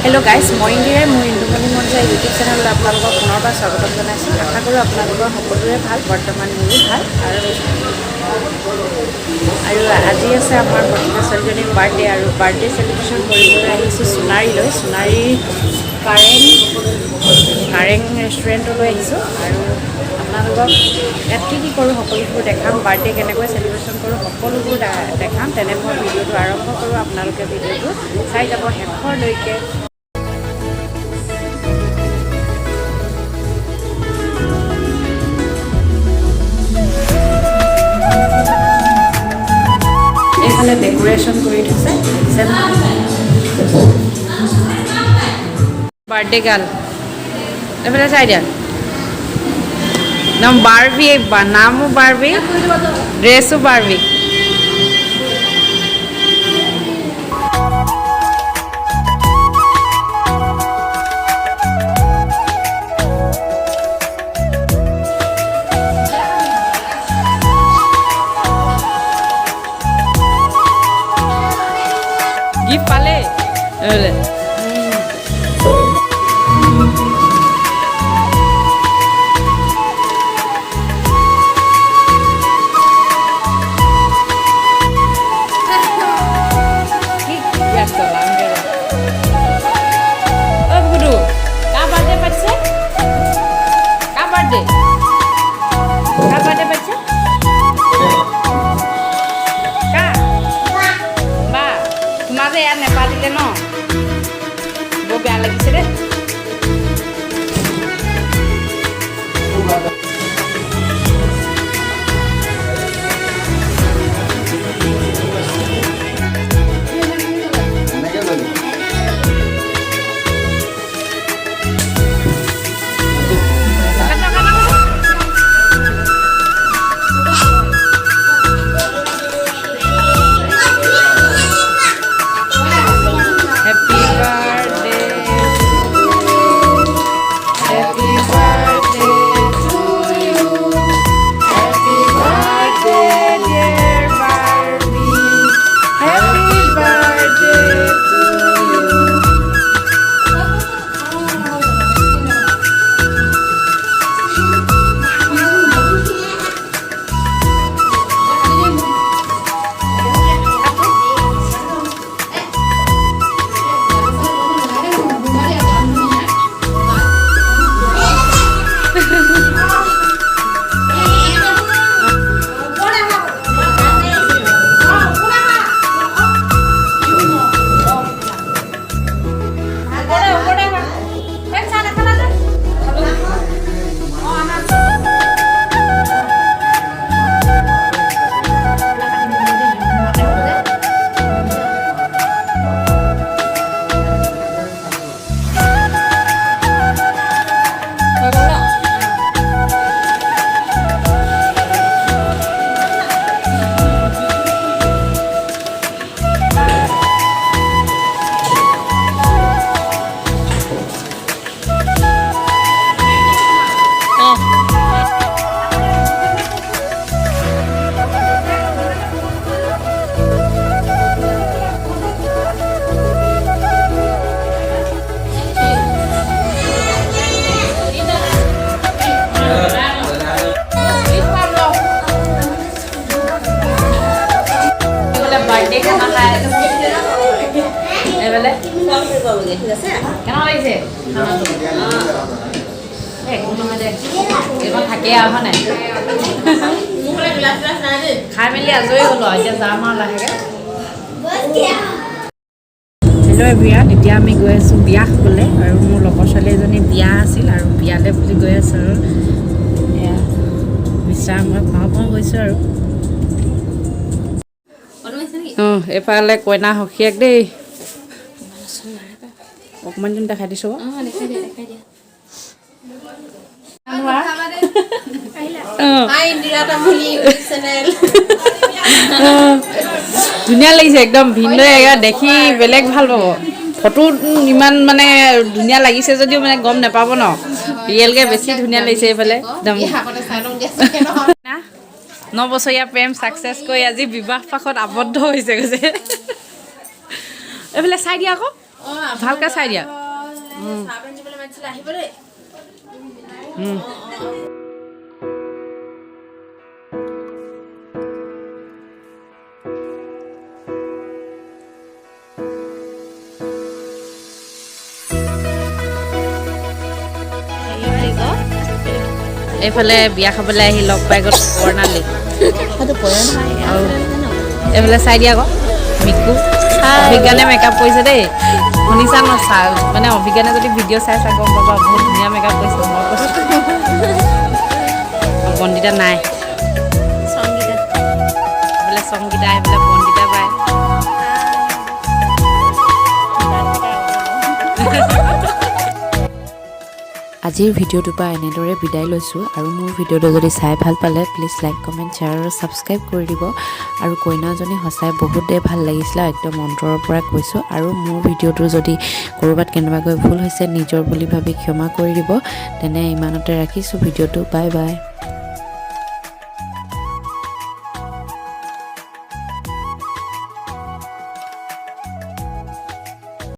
hello guys মই ইন্দিৰাই মোৰ ইন্দুমণি মন যায় ইউটিউব চেনেলত আপোনালোকক পুনৰবাৰ স্বাগতম জনাইছোঁ আশা কৰোঁ আপোনালোকৰ সকলোৰে ভাল বৰ্তমান মোৰো ভাল আৰু আজি আছে আমাৰ ভতিজা ছোৱালীজনীৰ বাৰ্থডে আৰু বাৰ্থডে সেলিব্ৰেশন কৰিবলৈ আহিছোঁ সোণাৰীলৈ সোণাৰী কাৰেং ৰেষ্টুৰেণ্টলৈ আহিছোঁ আৰু আপোনালোকক ইয়াত কি কৰোঁ সকলোবোৰ দেখাম বাৰ্থডে কেনেকৈ সেলিব্ৰেশন কৰোঁ সকলোবোৰ দেখাম তেনে মই ভিডিঅ'টো আৰম্ভ কৰোঁ আপোনালোকে ভিডিঅ'টো চাই যাব শেষলৈকে डेकोरेशन কৰি থৈছে বাৰ্থডে গাৰ্ল এফালে চাই দিয়া নাম বাৰবি নামও Barbie ড্ৰেসও Barbie gift pale ole খাই মেলি আজৰি হলো এতিয়া যাম আৰু লাহেকে হেল্ল' এভৰিৱান এতিয়া আমি গৈ আছোঁ বিয়া খাবলৈ আৰু মোৰ লগৰ ছোৱালী এজনী বিয়া আছিল আৰু বিয়ালৈ বুলি গৈ আছোঁ আৰু এয়া বিশ্ৰাম মই পাওঁ গৈছোঁ আৰু এইফালে কইনা সখীয়েক দেই অকণমান যেন দেখাই দিছোঁ ধুনীয়া লাগিছে একদম ভিন্ন দেখি বেলেগ ভাল পাব ফটো ইমান মানে ধুনীয়া লাগিছে যদিও মানে গম নাপাব ন ৰিয়েলকে বেছি ধুনীয়া লাগিছে এইফালে একদম 9 বছৰীয়া প্ৰেম সাকসেস কৰি আজি বিবাহ পাশত আবদ্ধ হৈছে গৈছে এইফালে চাই দিয়া আকৌ ভালকৈ চাই দিয়া এইফালে বিয়া খাবলৈ আহি লগ পাই গ'ল প্ৰণালী আৰু এইফালে চাই দিয়া আকৌ মিকু অভিজ্ঞানে মেকআপ কৰিছে দেই শুনিছা ন মানে অভিজ্ঞানে যদি ভিডিঅ' চাই গম পাবা বহুত ধুনীয়া মেকআপ কৰিছে মই কৈছোঁ বন্দিতা নাই এইফালে সংগীতা এইফালে বন্দিতা পায় আজিৰ ভিডিঅ'টোৰ পৰা এনেদৰে বিদায় লৈছোঁ আৰু মোৰ ভিডিঅ'টো যদি চাই ভাল পালে প্লিজ লাইক কমেণ্ট শ্বেয়াৰ আৰু ছাবস্ক্ৰাইব কৰি দিব আৰু কইনাজনী সঁচাই বহুতেই ভাল লাগিছিলে একদম অন্তৰৰ পৰা কৈছোঁ আৰু মোৰ ভিডিঅ'টো যদি ক'ৰবাত কেনেবাকৈ ভুল হৈছে নিজৰ বুলি ভাবি ক্ষমা কৰি দিব তেনে ইমানতে ৰাখিছোঁ ভিডিঅ'টো বাই বাই